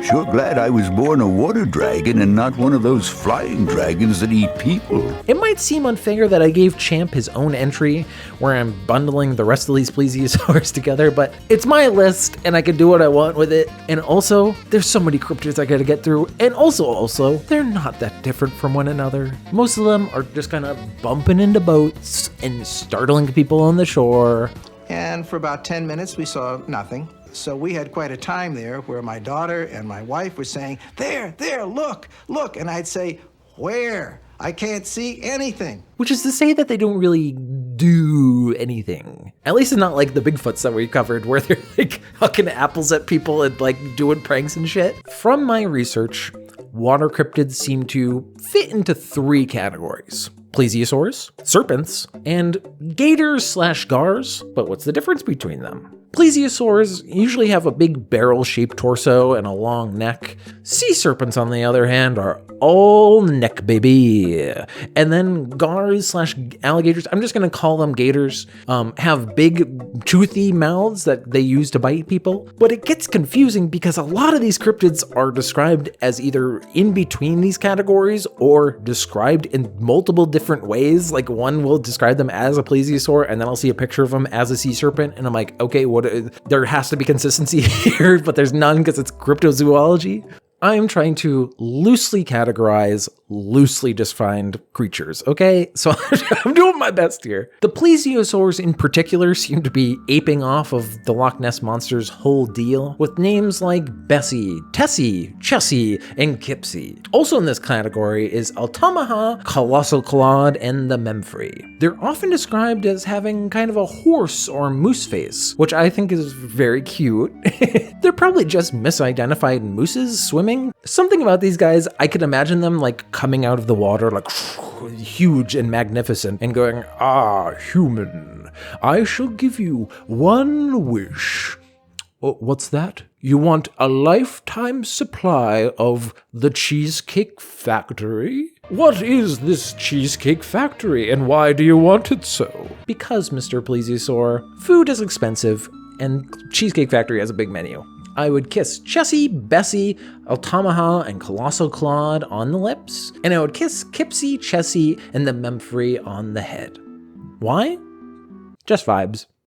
Sure glad I was born a water dragon and not one of those flying dragons that eat people. It might seem unfair that I gave Champ his own entry, where I'm bundling the rest of these plesiosaurs together, but it's my list, and I can do what I want with it. And also, there's so many cryptids I gotta get through, and also, they're not that different from one another. Most of them are just kind of bumping into boats and startling people on the shore. And for about 10 minutes, we saw nothing. So we had quite a time there where my daughter and my wife were saying, there, look. And I'd say, where? I can't see anything. Which is to say that they don't really do anything. At least it's not like the Bigfoots that we covered where they're like hucking apples at people and like doing pranks and shit. From my research, water cryptids seem to fit into 3 categories: plesiosaurs, serpents, and gators/gars. But what's the difference between them? Plesiosaurs usually have a big barrel-shaped torso and a long neck. Sea serpents, on the other hand, are all neck, baby. And then gars/alligators, I'm just gonna call them gators, have big, toothy mouths that they use to bite people. But it gets confusing because a lot of these cryptids are described as either in between these categories or described in multiple different ways. Like one will describe them as a plesiosaur, and then I'll see a picture of them as a sea serpent, and I'm like, okay, there has to be consistency here, but there's none because it's cryptozoology. I'm trying to loosely categorize loosely defined creatures, okay? So I'm doing my best here. The plesiosaurs in particular seem to be aping off of the Loch Ness Monster's whole deal, with names like Bessie, Tessie, Chessie, and Kipsy. Also in this category is Altamaha, Colossal Clawed, and the Memphrey. They're often described as having kind of a horse or moose face, which I think is very cute. They're probably just misidentified mooses swimming. Something about these guys, I could imagine them like coming out of the water like huge and magnificent and going, "Ah, human, I shall give you one wish." Oh, what's that? You want a lifetime supply of the Cheesecake Factory? What is this Cheesecake Factory and why do you want it so? Because, Mr. Plesiosaur, food is expensive and Cheesecake Factory has a big menu. I would kiss Chessie, Bessie, Altamaha, and Colossal Clawed on the lips, and I would kiss Kipsy, Chessie, and the Memphrey on the head. Why? Just vibes.